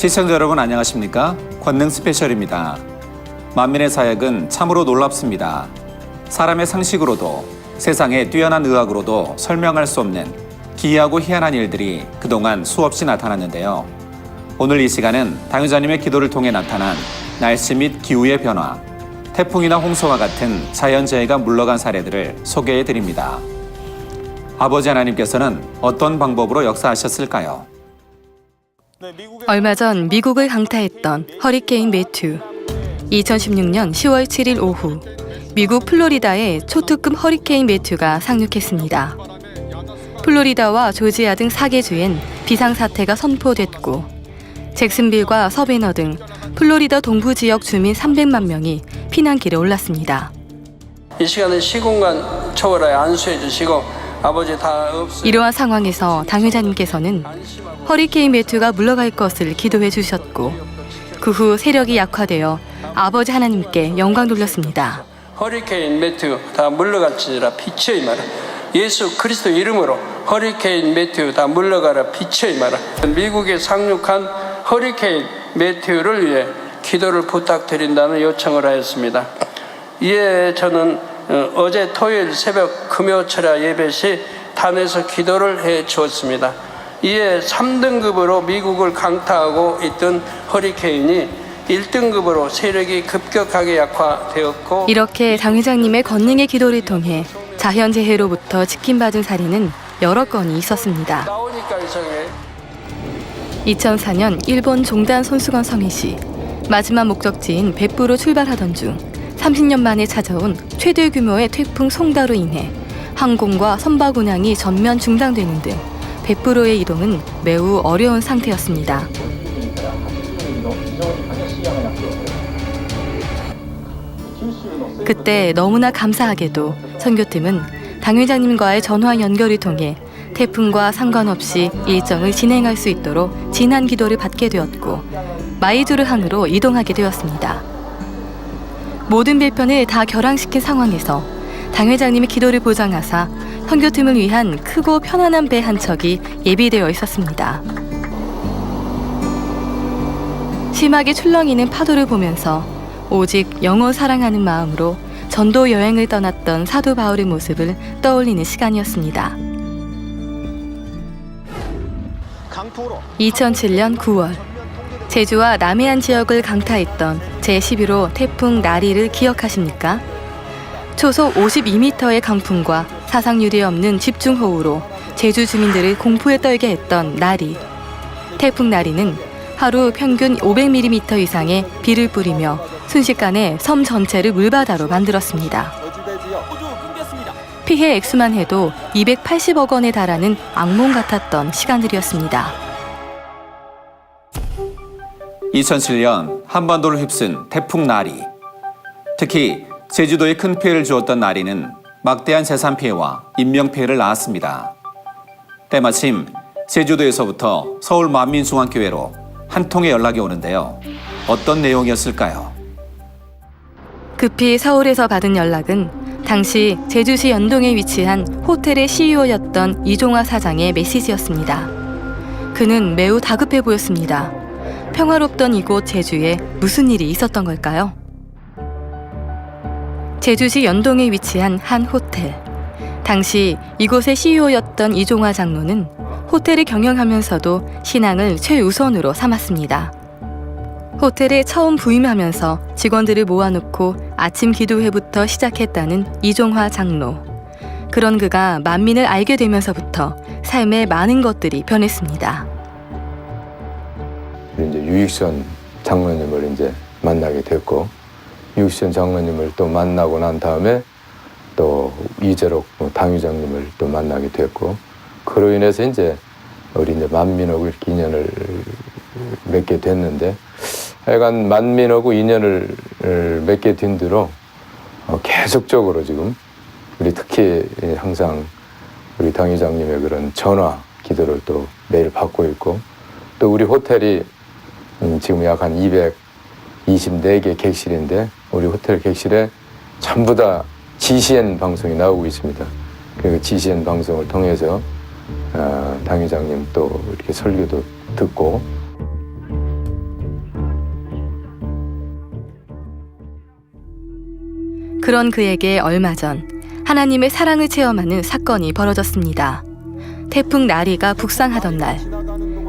시청자 여러분 안녕하십니까? 권능 스페셜입니다. 만민의 사역은 참으로 놀랍습니다. 사람의 상식으로도 세상의 뛰어난 의학으로도 설명할 수 없는 기이하고 희한한 일들이 그동안 수없이 나타났는데요. 오늘 이 시간은 당회자님의 기도를 통해 나타난 날씨 및 기후의 변화, 태풍이나 홍수와 같은 자연재해가 물러간 사례들을 소개해 드립니다. 아버지 하나님께서는 어떤 방법으로 역사하셨을까요? 얼마 전 미국을 강타했던 허리케인 매튜. 2016년 10월 7일 오후 미국 플로리다에 초특급 허리케인 매튜가 상륙했습니다. 플로리다와 조지아 등 4개 주엔 비상사태가 선포됐고 잭슨빌과 서베너 등 플로리다 동부 지역 주민 300만 명이 피난길에 올랐습니다. 이 시간에 시공간 초월하에 안수해 주시고 아버지 다 없으. 이러한 상황에서 당회자님께서는 허리케인 매튜가 물러갈 것을 기도해 주셨고 그 후 세력이 약화되어 아버지 하나님께 영광 돌렸습니다. 허리케인 매튜 다 물러갈지니라 빛의 마라. 예수 그리스도 이름으로 허리케인 매튜 다 물러가라 빛의 마라. 미국에 상륙한 허리케인 매튜를 위해 기도를 부탁드린다는 요청을 하였습니다. 이에 저는 어제 토요일 새벽 금요철야 예배 시 단에서 기도를 해 주었습니다. 이에 3등급으로 미국을 강타하고 있던 허리케인이 1등급으로 세력이 급격하게 약화되었고 이렇게 당회장님의 권능의 기도를 통해 자연재해로부터 지킴받은 사례는 여러 건이 있었습니다. 나오니까 이상해. 2004년 일본 종단 손수건 성해시 마지막 목적지인 벳부로 출발하던 중 30년 만에 찾아온 최대 규모의 태풍 송다로 인해 항공과 선박 운항이 전면 중단되는 등 벳부로의 이동은 매우 어려운 상태였습니다. 그때 너무나 감사하게도 선교팀은 당회장님과의 전화 연결을 통해 태풍과 상관없이 일정을 진행할 수 있도록 진한 기도를 받게 되었고 마이주르 항으로 이동하게 되었습니다. 모든 배편을 다 결항시킨 상황에서 당회장님의 기도를 보장하사 선교팀을 위한 크고 편안한 배 한 척이 예비되어 있었습니다. 심하게 출렁이는 파도를 보면서 오직 영혼 사랑하는 마음으로 전도 여행을 떠났던 사도 바울의 모습을 떠올리는 시간이었습니다. 2007년 9월 제주와 남해안 지역을 강타했던 제11호 태풍 나리를 기억하십니까? 초속 52m의 강풍과 사상유례 없는 집중호우로 제주 주민들을 공포에 떨게 했던 나리. 태풍 나리는 하루 평균 500mm 이상의 비를 뿌리며 순식간에 섬 전체를 물바다로 만들었습니다. 피해 액수만 해도 280억 원에 달하는 악몽 같았던 시간들이었습니다. 2007년 한반도를 휩쓴 태풍 나리. 특히 제주도에 큰 피해를 주었던 나리는 막대한 재산 피해와 인명 피해를 낳았습니다. 때마침 제주도에서부터 서울 만민중앙교회로 한 통의 연락이 오는데요. 어떤 내용이었을까요? 급히 서울에서 받은 연락은 당시 제주시 연동에 위치한 호텔의 CEO였던 이종화 사장의 메시지였습니다. 그는 매우 다급해 보였습니다. 평화롭던 이곳 제주에 무슨 일이 있었던 걸까요? 제주시 연동에 위치한 한 호텔. 당시 이곳의 CEO였던 이종화 장로는 호텔을 경영하면서도 신앙을 최우선으로 삼았습니다. 호텔에 처음 부임하면서 직원들을 모아놓고 아침 기도회부터 시작했다는 이종화 장로. 그런 그가 만민을 알게 되면서부터 삶의 많은 것들이 변했습니다. 이제 유익선 장로님을 이제 만나게 됐고, 유익선 장로님을 또 만나고 난 다음에 또 이재록 당회장님을 또 만나게 됐고, 그로 인해서 이제 우리 이제 만민하고 이렇게 인연을 맺게 됐는데, 하여간 만민하고 인연을 맺게 된 뒤로 계속적으로 지금 우리 특히 항상 우리 당회장님의 그런 전화 기도를 또 매일 받고 있고, 또 우리 호텔이 지금 약 한 224개 객실인데 우리 호텔 객실에 전부 다 GCN 방송이 나오고 있습니다. 그 GCN 방송을 통해서 당회장님 또 이렇게 설교도 듣고 그런 그에게 얼마 전 하나님의 사랑을 체험하는 사건이 벌어졌습니다. 태풍 나리가 북상하던 날,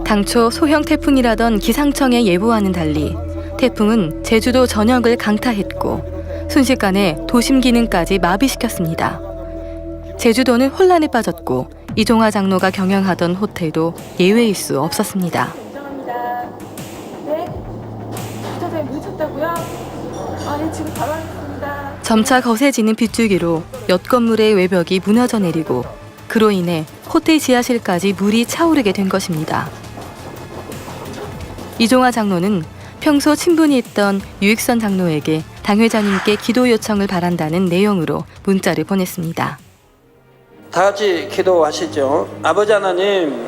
당초 소형 태풍이라던 기상청의 예보와는 달리 태풍은 제주도 전역을 강타했고 순식간에 도심 기능까지 마비시켰습니다. 제주도는 혼란에 빠졌고 이종화 장로가 경영하던 호텔도 예외일 수 없었습니다. 죄송합니다. 네? 주차장에 묻혔다고요? 네, 지금 바로 하겠습니다. 점차 거세지는 빗줄기로 몇 건물의 외벽이 무너져 내리고 그로 인해 호텔 지하실까지 물이 차오르게 된 것입니다. 이종화 장로는 평소 친분이 있던 유익선 장로에게 당회자님께 기도 요청을 바란다는 내용으로 문자를 보냈습니다. 다 같이 기도하시죠. 아버지 하나님,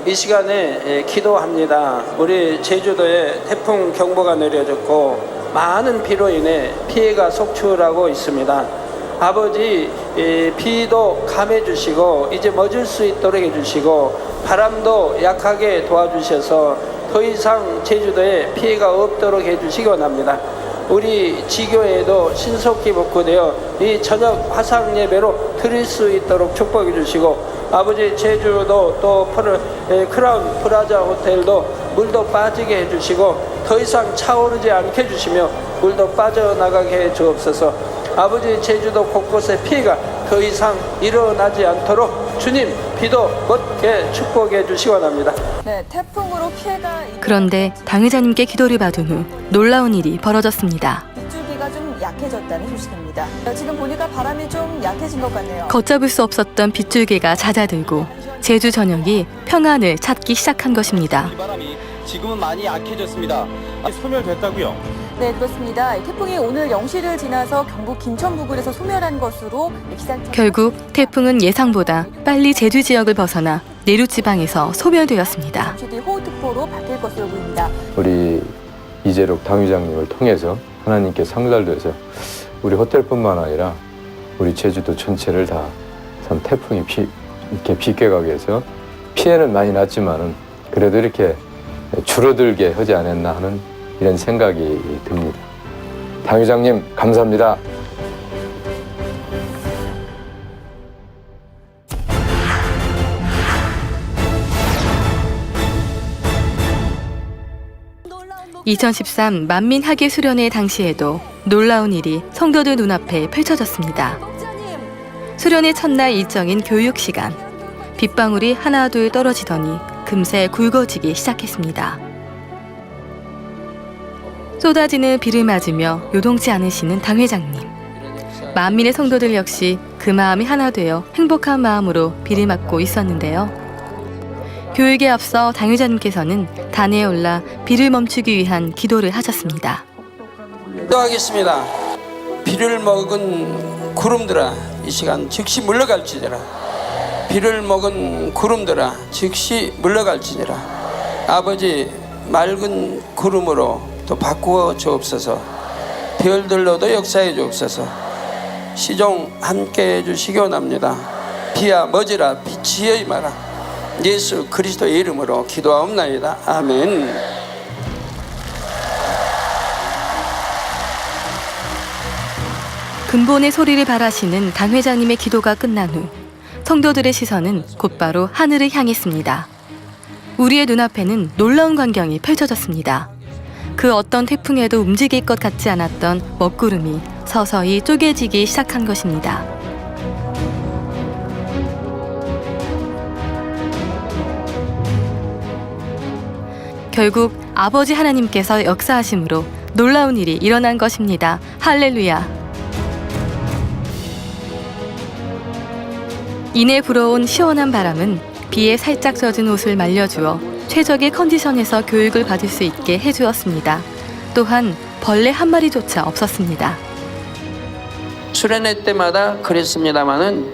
이 시간에 기도합니다. 우리 제주도에 태풍 경보가 내려졌고 많은 비로 인해 피해가 속출하고 있습니다. 아버지, 비도 감해 주시고 이제 멎을 수 있도록 해주시고 바람도 약하게 도와주셔서 더 이상 제주도에 피해가 없도록 해주시기 원합니다. 우리 지교회도 신속히 복구되어 이 저녁 화상 예배로 드릴 수 있도록 축복해 주시고 아버지 제주도 또 크라운 프라자 호텔도 물도 빠지게 해주시고 더 이상 차오르지 않게 해주시며 물도 빠져나가게 해 주옵소서. 아버지 제주도 곳곳에 피해가 더 이상 일어나지 않도록 주님 비도 멎게 축복해 주시기 원합니다. 네, 태풍으로 피해가 그런데 당회자님께 기도를 받은 후 놀라운 일이 벌어졌습니다. 빗줄기가 좀 약해졌다는 소식입니다. 지금 보니까 바람이 좀 약해진 것 같네요. 걷잡을 수 없었던 빗줄기가 잦아들고 제주 전역이 평안을 찾기 시작한 것입니다. 이 바람이 지금은 많이 약해졌습니다. 소멸됐다고요? 네, 그렇습니다. 태풍이 오늘 0시를 지나서 경북 김천 부근에서 소멸한 것으로 기상청 결국 태풍은 예상보다 빨리 제주 지역을 벗어나 내륙 지방에서 소멸되었습니다. 잠시 뒤 호우특보로 바뀔 것으로 보입니다. 우리 이재록 당회장님을 통해서 하나님께 상달돼서 우리 호텔뿐만 아니라 우리 제주도 전체를 다 참 태풍이 이렇게 비껴가게 해서 피해는 많이 났지만은 그래도 이렇게 줄어들게 하지 않았나 하는 이런 생각이 듭니다. 당회장님 감사합니다. (2013) 만민 학예 수련회 당시에도 놀라운 일이 성도들 눈앞에 펼쳐졌습니다. 수련회 첫날 일정인 교육 시간, 빗방울이 하나 둘 떨어지더니 금세 굵어지기 시작했습니다. 쏟아지는 비를 맞으며 요동치 않으시는 당회장님. 만민의 성도들 역시 그 마음이 하나 되어 행복한 마음으로 비를 맞고 있었는데요. 교육에 앞서 당회자님께서는 단에 올라 비를 멈추기 위한 기도를 하셨습니다. 기도하겠습니다. 비를 먹은 구름들아 이 시간 즉시 물러갈지니라. 비를 먹은 구름들아 즉시 물러갈지니라. 아버지 맑은 구름으로 또 바꾸어 주옵소서. 별들로도 역사해 주옵소서. 시종 함께 해주시기 원합니다. 비야 멎으라 빛이여 임하라. 예수 그리스도의 이름으로 기도하옵나이다. 아멘. 근본의 소리를 바라시는 당회장님의 기도가 끝난 후 성도들의 시선은 곧바로 하늘을 향했습니다. 우리의 눈앞에는 놀라운 광경이 펼쳐졌습니다. 그 어떤 태풍에도 움직일 것 같지 않았던 먹구름이 서서히 쪼개지기 시작한 것입니다. 결국 아버지 하나님께서 역사하심으로 놀라운 일이 일어난 것입니다. 할렐루야! 이내 불어온 시원한 바람은 비에 살짝 젖은 옷을 말려주어 최적의 컨디션에서 교육을 받을 수 있게 해주었습니다. 또한 벌레 한 마리조차 없었습니다. 수련회 때마다 그랬습니다마는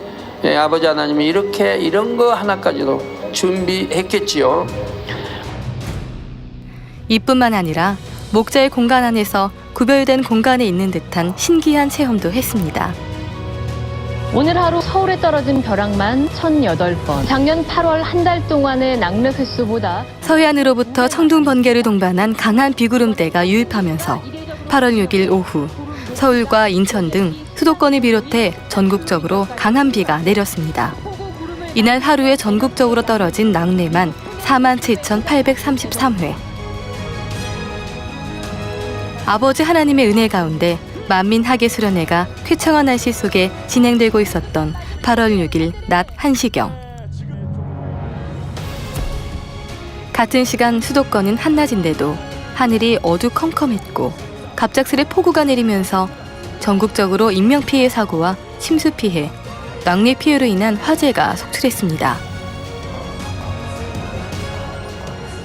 아버지 하나님이 이런 거 하나까지도 준비했겠지요. 이뿐만 아니라 목자의 공간 안에서 구별된 공간에 있는 듯한 신기한 체험도 했습니다. 오늘 하루 서울에 떨어진 벼락만 1,008번. 작년 8월 한 달 동안의 낙뢰 횟수보다 서해안으로부터 청둥 번개를 동반한 강한 비구름대가 유입하면서 8월 6일 오후 서울과 인천 등 수도권을 비롯해 전국적으로 강한 비가 내렸습니다. 이날 하루에 전국적으로 떨어진 낙뢰만 47,833회. 아버지 하나님의 은혜 가운데 만민하계 수련회가 쾌청한 날씨 속에 진행되고 있었던 8월 6일 낮 1시경. 같은 시간 수도권은 한낮인데도 하늘이 어두컴컴했고 갑작스레 폭우가 내리면서 전국적으로 인명피해 사고와 침수피해, 낙뢰 피해로 인한 화재가 속출했습니다.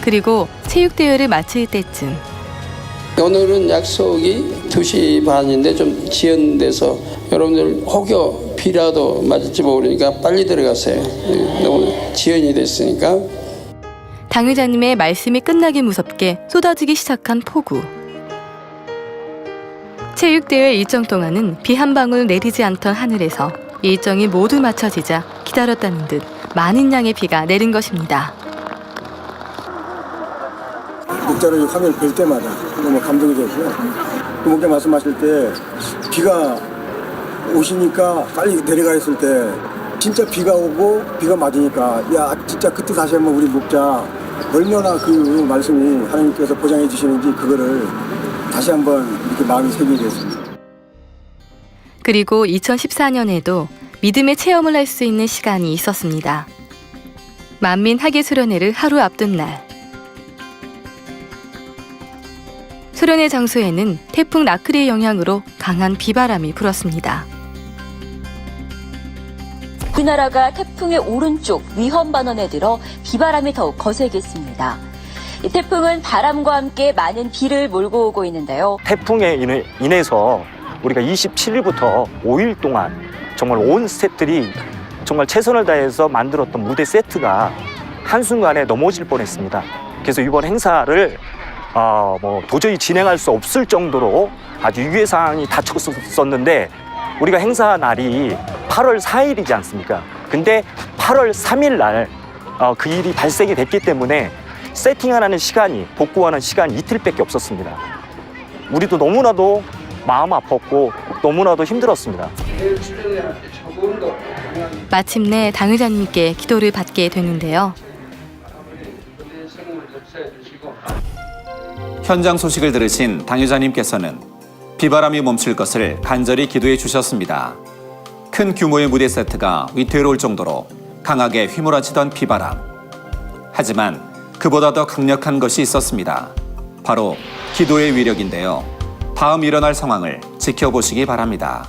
그리고 체육대회를 마칠 때쯤 오늘은 약속이 2시 반인데 좀 지연돼서 여러분들 혹여 비라도 맞을지 모르니까 빨리 들어가세요. 너무 지연이 됐으니까. 당회자님의 말씀이 끝나기 무섭게 쏟아지기 시작한 폭우. 체육대회 일정 동안은 비 한 방울 내리지 않던 하늘에서 일정이 모두 맞춰지자 기다렸다는 듯 많은 양의 비가 내린 것입니다. 목자로 화면을 볼 때마다 너무 감동이 됐고요. 목자 말씀하실 때 비가 오시니까 빨리 내려가 있을 때 진짜 비가 오고 비가 맞으니까 야 진짜 그때 다시 한번 우리 목자 얼마나 그 말씀이 하나님께서 보장해 주시는지 그거를 다시 한번 이렇게 마음이 새기게 됐습니다. 그리고 2014년에도 믿음의 체험을 할 수 있는 시간이 있었습니다. 만민하계 수련회를 하루 앞둔 날. 수련회 장소에는 태풍 나크리의 영향으로 강한 비바람이 불었습니다. 우리나라가 태풍의 오른쪽 위험 반원에 들어 비바람이 더욱 거세겠습니다. 이 태풍은 바람과 함께 많은 비를 몰고 오고 있는데요. 태풍에 인해서 우리가 27일부터 5일 동안 정말 온 스태프들이 정말 최선을 다해서 만들었던 무대 세트가 한순간에 넘어질 뻔했습니다. 그래서 이번 행사를 도저히 진행할 수 없을 정도로 아주 유해 상황이 닥쳤었는데 우리가 행사 날이 8월 4일이지 않습니까? 근데 8월 3일 날 그 일이 발생이 됐기 때문에 세팅하는 시간이, 복구하는 시간이 이틀밖에 없었습니다. 우리도 너무나도 마음 아팠고 너무나도 힘들었습니다. 마침내 당회자님께 기도를 받게 되는데요. 현장 소식을 들으신 당회자님께서는 비바람이 멈출 것을 간절히 기도해 주셨습니다. 큰 규모의 무대 세트가 위태로울 정도로 강하게 휘몰아치던 비바람. 하지만 그보다 더 강력한 것이 있었습니다. 바로 기도의 위력인데요. 다음 일어날 상황을 지켜보시기 바랍니다.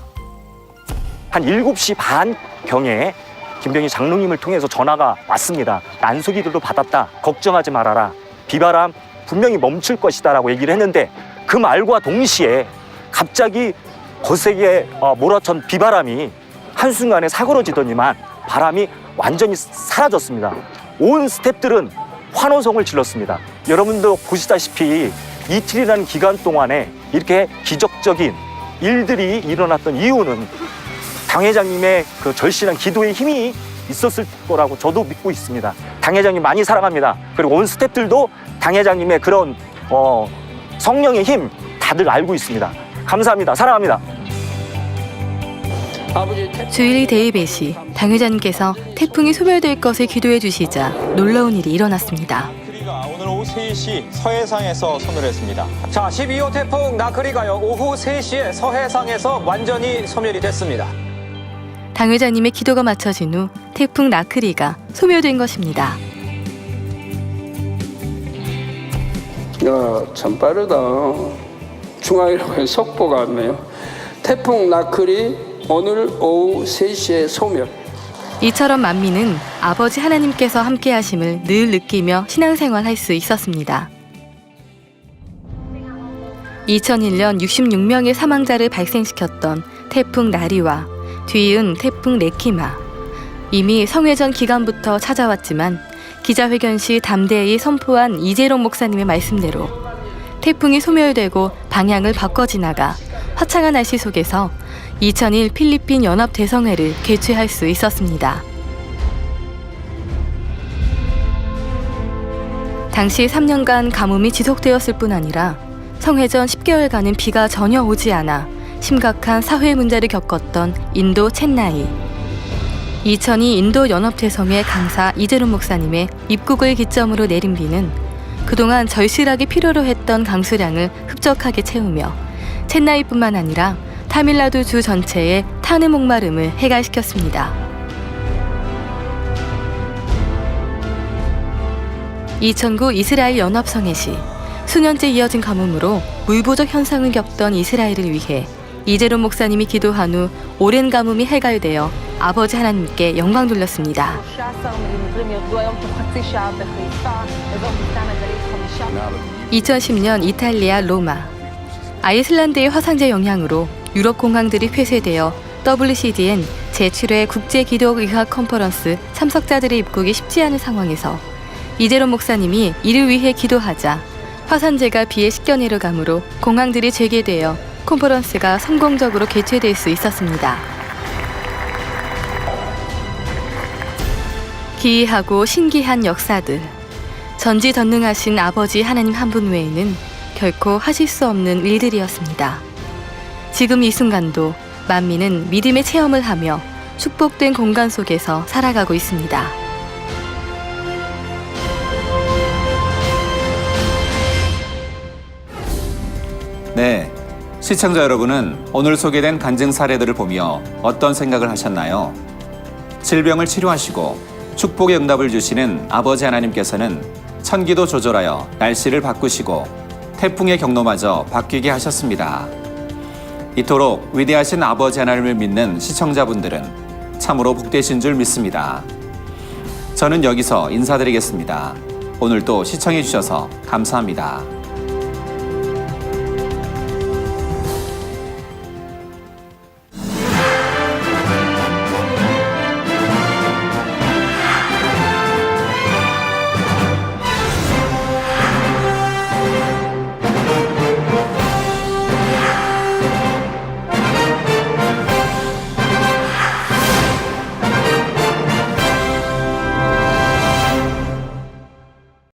한 7시 반경에 김병희 장로님을 통해서 전화가 왔습니다. 난소기들도 받았다. 걱정하지 말아라. 비바람 분명히 멈출 것이다 라고 얘기를 했는데 그 말과 동시에 갑자기 거세게 몰아친 비바람이 한순간에 사그러지더니만 바람이 완전히 사라졌습니다. 온 스태프들은 환호성을 질렀습니다. 여러분도 보시다시피 이틀이라는 기간 동안에 이렇게 기적적인 일들이 일어났던 이유는 당회장님의 그 절실한 기도의 힘이 있었을 거라고 저도 믿고 있습니다. 당회장님 많이 사랑합니다. 그리고 온 스태프들도 당회장님의 그런 성령의 힘 다들 알고 있습니다. 감사합니다. 사랑합니다. 주일 데이베 시 당회자님께서 태풍이 소멸될 것을 기도해 주시자 놀라운 일이 일어났습니다. 나크리가 오늘 오후 3시 서해상에서 소멸했습니다. 자, 12호 태풍 나크리가요 오후 3시에 서해상에서 완전히 소멸이 됐습니다. 당회자님의 기도가 맞춰진 후 태풍 나크리가 소멸된 것입니다. 야, 참 빠르다. 중앙일보에 속보가 왔네요. 태풍 나크리 오늘 오후 3시에 소멸. 이처럼 만민은 아버지 하나님께서 함께 하심을 늘 느끼며 신앙생활할 수 있었습니다. 2001년 66명의 사망자를 발생시켰던 태풍 나리와 뒤이은 태풍 레키마. 이미 성회전 기간부터 찾아왔지만 기자회견 시 담대히 선포한 이재롱 목사님의 말씀대로 태풍이 소멸되고 방향을 바꿔 지나가 화창한 날씨 속에서 2001 필리핀 연합대성회를 개최할 수 있었습니다. 당시 3년간 가뭄이 지속되었을 뿐 아니라 성회전 10개월간은 비가 전혀 오지 않아 심각한 사회 문제를 겪었던 인도 첸나이. 2002 인도 연합대성회 강사 이재론 목사님의 입국을 기점으로 내린 비는 그동안 절실하게 필요로 했던 강수량을 흡족하게 채우며 첸나이뿐만 아니라 타밀나두 주 전체의 탄의 목마름을 해갈시켰습니다. 2009 이스라엘 연합성회 시 수년째 이어진 가뭄으로 물 부족 현상을 겪던 이스라엘을 위해 이재론 목사님이 기도한 후 오랜 가뭄이 해갈되어 아버지 하나님께 영광 돌렸습니다. 2010년 이탈리아 로마. 아이슬란드의 화산재 영향으로 유럽 공항들이 폐쇄되어 WCDN 제7회 국제기독의학 컨퍼런스 참석자들의 입국이 쉽지 않은 상황에서 이재론 목사님이 이를 위해 기도하자 화산재가 비에 씻겨 내려가므로 공항들이 재개되어 컨퍼런스가 성공적으로 개최될 수 있었습니다. 기이하고 신기한 역사들. 전지전능하신 아버지 하나님 한 분 외에는 결코 하실 수 없는 일들이었습니다. 지금 이 순간도 만민은 믿음의 체험을 하며 축복된 공간 속에서 살아가고 있습니다. 네, 시청자 여러분은 오늘 소개된 간증 사례들을 보며 어떤 생각을 하셨나요? 질병을 치료하시고 축복의 응답을 주시는 아버지 하나님께서는 천기도 조절하여 날씨를 바꾸시고 태풍의 경로마저 바뀌게 하셨습니다. 이토록 위대하신 아버지 하나님을 믿는 시청자분들은 참으로 복되신 줄 믿습니다. 저는 여기서 인사드리겠습니다. 오늘도 시청해 주셔서 감사합니다.